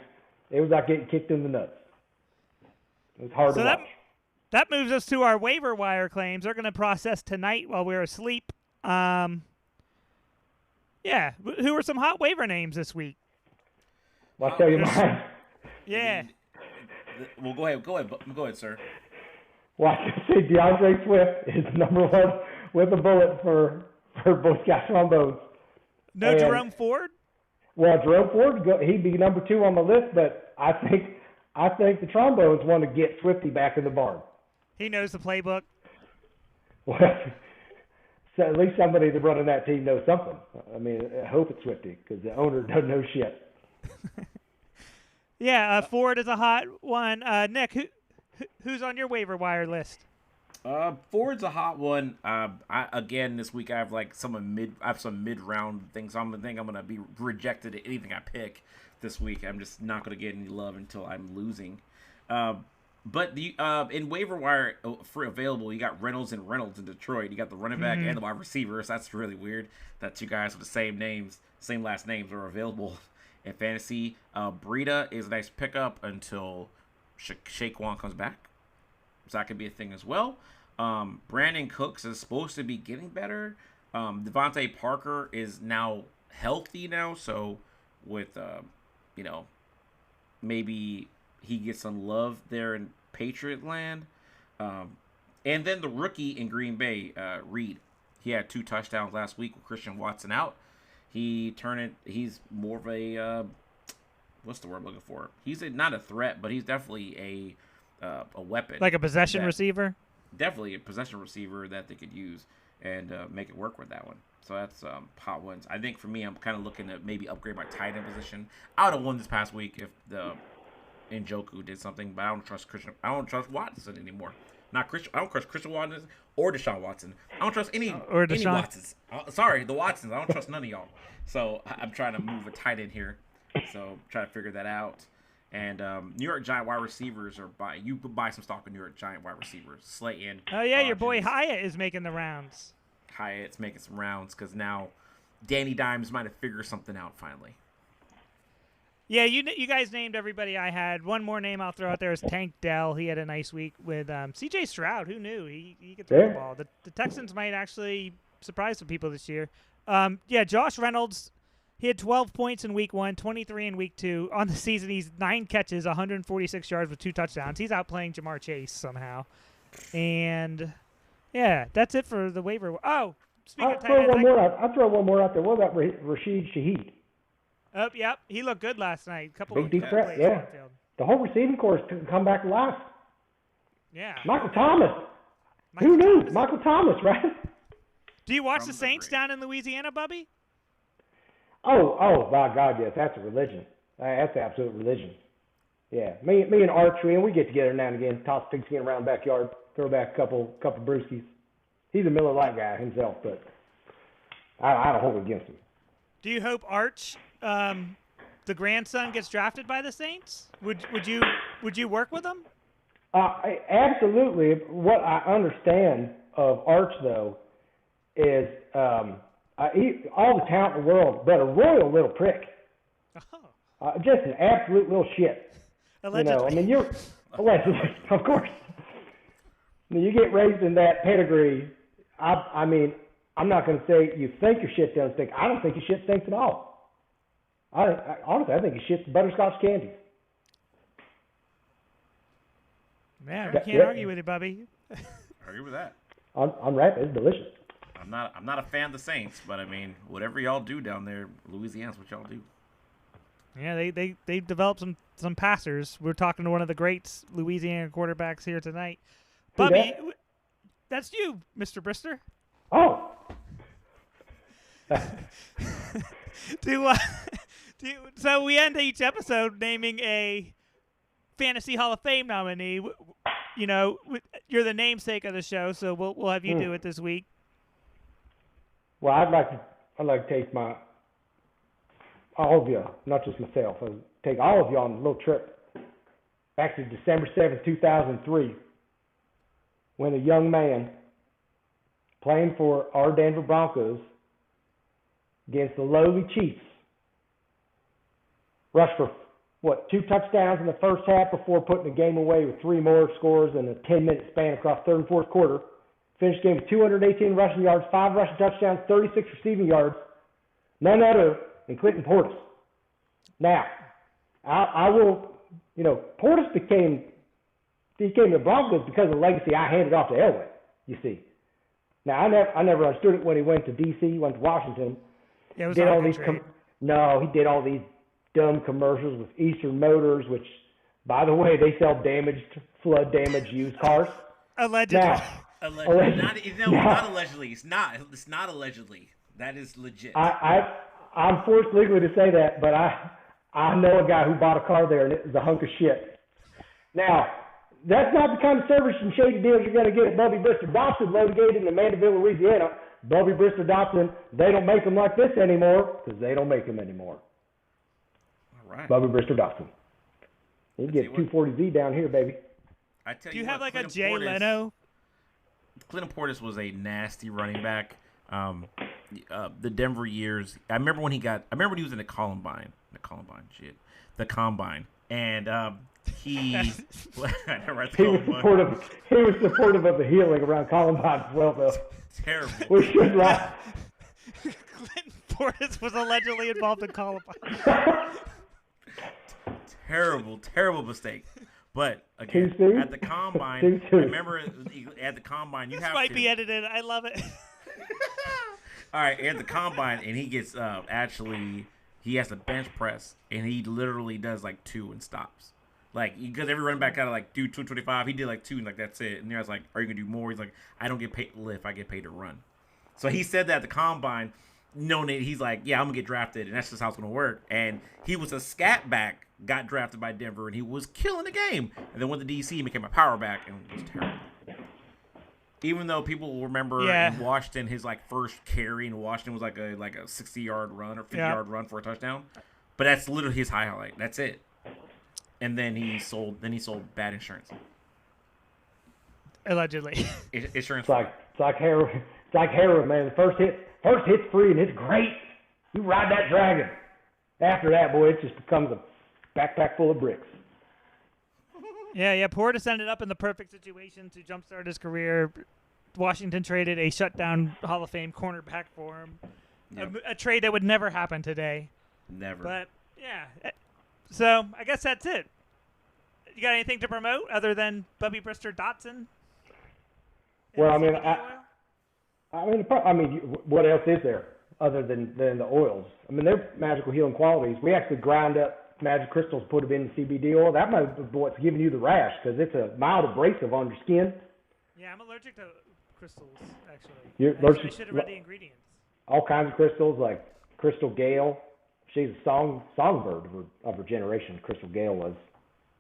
It was like getting kicked in the nuts. It was hard to watch. That moves us to our waiver wire claims. They're going to process tonight while we're asleep. Yeah. Who are some hot waiver names this week? Well, I'll tell you mine. Yeah. Well, go ahead, sir. Well, I can say DeAndre Swift is number one with a bullet for Boy Scout trombones. No And, Jerome Ford? Well, Jerome Ford, he'd be number 2 on the list, but I think the trombones want to get Swifty back in the barn. He knows the playbook. Well, so at least somebody that's running that team knows something. I mean, I hope it's Swifty because the owner doesn't know shit. Yeah, Ford is a hot one. Nick, who's on your waiver wire list? Ford's a hot one. Again, this week I have some mid-round things. I'm gonna be rejected at anything I pick this week. I'm just not gonna get any love until I'm losing. But in waiver wire for available, you got Reynolds and Reynolds in Detroit. You got the running back and the wide receivers. That's really weird that 2 guys with the same last names are available in fantasy. Breida is a nice pickup until Saquon comes back. So that could be a thing as well. Brandon Cooks is supposed to be getting better. Devontae Parker is now healthy now. So with, maybe he gets some love there in Patriot land. And then the rookie in Green Bay, Reed. He had 2 touchdowns last week with Christian Watson out. He's more of a, what's the word I'm looking for? He's not a threat, but he's definitely a weapon. Like a possession receiver? Definitely a possession receiver that they could use and make it work with that one. So that's hot ones. I think for me, I'm kind of looking to maybe upgrade my tight end position. I would have won this past week if the Njoku did something, but I don't trust Watson anymore. I don't trust Christian Watson or Deshaun Watson. I don't trust any Watsons. Sorry, the Watsons. I don't trust none of y'all. So I'm trying to move a tight end here. So try to figure that out. And New York Giant wide receivers you could buy some stock in New York Giant wide receivers. Slayton. Oh yeah, your boy Hyatt is making the rounds. Hyatt's making some rounds because now Danny Dimes might have figured something out finally. Yeah, you guys named everybody I had. One more name I'll throw out there is Tank Dell. He had a nice week with C.J. Stroud. Who knew? He could throw the ball. The Texans might actually surprise some people this year. Josh Reynolds, he had 12 points in week 1, 23 in week 2. On the season, he's 9 catches, 146 yards with 2 touchdowns. He's outplaying Jamar Chase somehow. And, yeah, that's it for the waiver. Oh, speaking of tight ends. I'll throw one more out there. What about Rashid Shaheed? Oh, yep. He looked good last night. Big deep threat, yeah. The whole receiving corps has come back alive. Yeah. Michael Thomas. Who knew? Michael Thomas, right? Do you watch the Saints down in Louisiana, Bubby? Oh, by God, yes. That's a religion. That's absolute religion. Yeah. Me and Archery, and we get together now and again, toss pigskin around the backyard, throw back a couple brewskis. He's a Miller Lite guy himself, but I don't hold it against him. Do you hope Arch, the grandson, gets drafted by the Saints? Would you work with him? Absolutely. What I understand of Arch, though, is all the talent in the world, but a royal little prick. Oh. Just an absolute little shit. Allegedly. You're allegedly, of course. You get raised in that pedigree. I'm not going to say you think your shit doesn't stink. I don't think your shit stinks at all. Honestly, I think your shit's butterscotch candy. Man, we can't argue with it, Bubby. Argue with that. I'm right. It's delicious. I'm not a fan of the Saints, but whatever y'all do down there, Louisiana's what y'all do. Yeah, they developed some passers. We're talking to one of the greats Louisiana quarterbacks here tonight. Bubby, that's you, Mr. Brister. Oh. So we end each episode naming a Fantasy Hall of Fame nominee. You're the namesake of the show, so we'll have you do it this week. Well, I'd like to take all of you, not just myself. I'd take all of you on a little trip back to December 7th, 2003, when a young man playing for our Denver Broncos against the lowly Chiefs rushed for 2 touchdowns in the first half before putting the game away with 3 more scores in a 10-minute span across third and fourth quarter. Finished the game with 218 rushing yards, 5 rushing touchdowns, 36 receiving yards. None other than Clinton Portis. Now, I will, Portis became the Broncos because of the legacy I handed off to Elway, you see. Now, I never understood it when he went to D.C., he went to Washington. Yeah, it was did not all a good these trade. No, he did all these dumb commercials with Eastern Motors, which, by the way, they sell flood damaged used cars. Allegedly. Now, Not allegedly. It's not allegedly. That is legit. I'm forced legally to say that, but I know a guy who bought a car there, and it was a hunk of shit. Now, that's not the kind of service and shady deals you're going to get at Bubby Brister Dobson, located in Mandeville, Louisiana. Bubby Brister Dobson, they don't make them like this anymore because they don't make them anymore. All right. Bubby Brister Dobson. You get 240Z down here, baby. I tell Do you you have what, like a Jay Leno? Clinton Portis was a nasty running back. The Denver years. I remember when he was in the Combine. The Combine. And he was supportive of the healing around Columbine as well, though. Terrible. We should laugh. Clinton Portis was allegedly involved in Columbine. Terrible mistake. But again, at the Combine, remember at the Combine, you this have might to be edited. I love it. All right, at the Combine, and he gets he has to bench press, and he literally does like 2 and stops. Like, because every running back got to like do 225. He did like 2 and like that's it. And I was like, "Are you gonna do more?" He's like, "I don't get paid to lift. I get paid to run." So he said that at the Combine, knowing that he's like, "Yeah, I'm gonna get drafted, and that's just how it's gonna work." And he was a scat back, got drafted by Denver, and he was killing the game. And then went to DC and became a power back, and it was terrible. Even though people will remember in Washington, his like first carry in Washington was like a 60-yard run or 50-yard run for a touchdown, but that's literally his highlight. That's it. And then he sold bad insurance. Allegedly. Insurance. It's like heroin. It's like heroin, man. The first hit's free and it's great. You ride that dragon. After that, boy, it just becomes a backpack full of bricks. Yeah. Portis ended up in the perfect situation to jumpstart his career. Washington traded a shutdown Hall of Fame cornerback for him. Yep. A trade that would never happen today. Never. But, yeah. So, I guess that's it. You got anything to promote other than Bubby Brister Dotson? Well, I mean, what else is there other than the oils? I mean, they're magical healing qualities. We actually grind up magic crystals, put them in CBD oil. That might be what's giving you the rash because it's a mild abrasive on your skin. Yeah, I'm allergic to crystals, actually. I should have read the ingredients. All kinds of crystals, like Crystal Gale. She's a songbird of her generation. Crystal Gale was.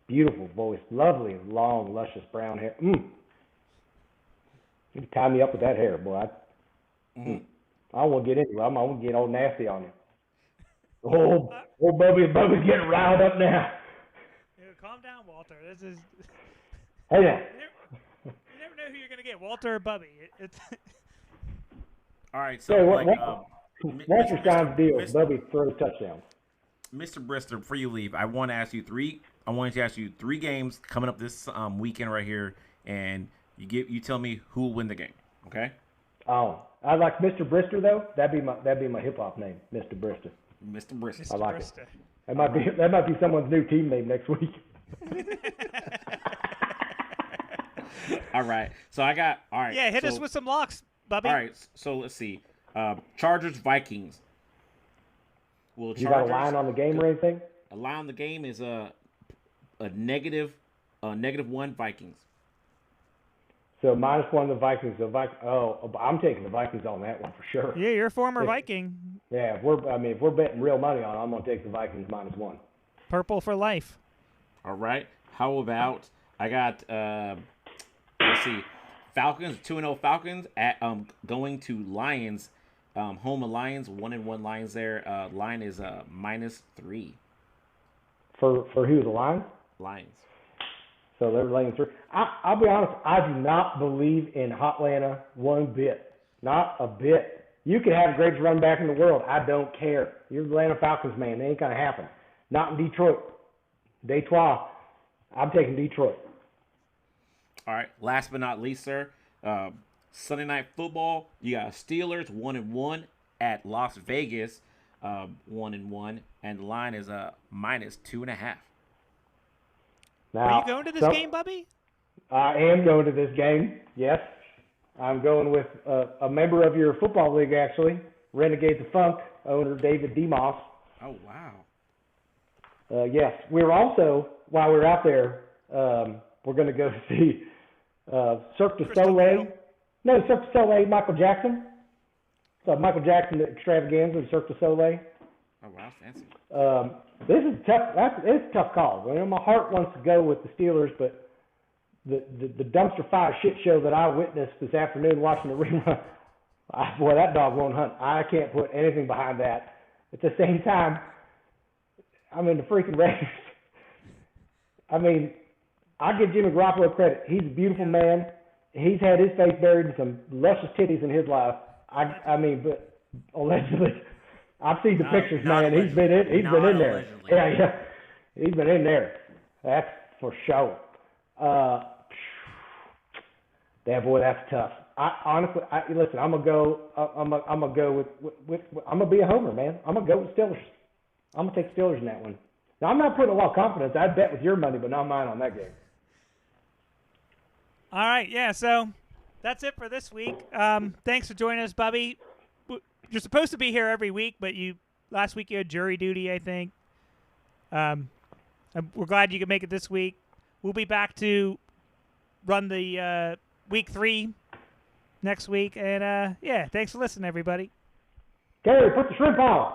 Beautiful voice, lovely, long, luscious brown hair. You can tie me up with that hair, boy. I don't want to get into it. I'm going to get all nasty on you. Oh, Bubby's getting riled up now. Calm down, Walter. This is. Hey now. You never know who you're going to get, Walter or Bubby. It's. All right, so Walter Stein's deal. Bubby throws touchdowns. Mr. Brister, before you leave, I want to ask you three games coming up this weekend right here, and you tell me who will win the game. Okay? Oh, I like Mr. Brister though. That'd be my hip hop name, Mr. Brister. Mr. Brister. I like it. That might be someone's new team name next week. All right. So I got all right. Yeah, hit us with some locks, Bubby. All right. So let's see. Chargers Vikings. You got a line on the game or anything? A line on the game is a -1 Vikings. So -1 the Vikings. I'm taking the Vikings on that one for sure. Yeah, you're a former Viking. Yeah, if we're betting real money on it, I'm gonna take the Vikings -1. Purple for life. All right. How about I got let's see, Falcons 2-0 Falcons at going to Lions. Home of Lions, 1-1 Lions there. Line is -3. For who? The Lions? Lions. So they're laying 3. I'll be honest. I do not believe in Hotlanta one bit. Not a bit. You can have the greatest run back in the world. I don't care. You're the Atlanta Falcons, man. They ain't gonna happen. Not in Detroit. Detroit. I'm taking Detroit. All right. Last but not least, sir. Sunday Night Football. You got Steelers 1-1 at Las Vegas. 1-1, and the line is -2.5. Now, Are you going to this game, Bubby? I am going to this game. Yes, I'm going with a member of your football league, actually, Renegades of Funk owner David Demos. Oh wow. Yes, we're also, while we're out there, we're going to go see Cirque du Soleil. No, Cirque du Soleil, Michael Jackson. So Michael Jackson extravaganza with Cirque du Soleil. Oh wow, fancy. This is tough. It's a tough call. I mean, my heart wants to go with the Steelers, but the dumpster fire shit show that I witnessed this afternoon watching the rerun, boy, that dog won't hunt. I can't put anything behind that. At the same time, I mean, the freaking Raiders. I mean, I give Jimmy Garoppolo credit. He's a beautiful man. He's had his face buried in some luscious titties in his life. I mean, but allegedly, I've seen the pictures, man. He's been in there. Allegedly. Yeah. He's been in there. That's for sure. That boy, that's tough. Honestly, listen. I'm gonna go. I'm gonna go with. I'm gonna be a homer, man. I'm gonna go with Steelers. I'm gonna take Steelers in that one. Now, I'm not putting a lot of confidence. I'd bet with your money, but not mine on that game. All right, yeah. So that's it for this week. Thanks for joining us, Bubby. You're supposed to be here every week, but last week you had jury duty, I think. We're glad you could make it this week. We'll be back to run the week 3 next week. And, yeah, thanks for listening, everybody. Gary, put the shrimp on.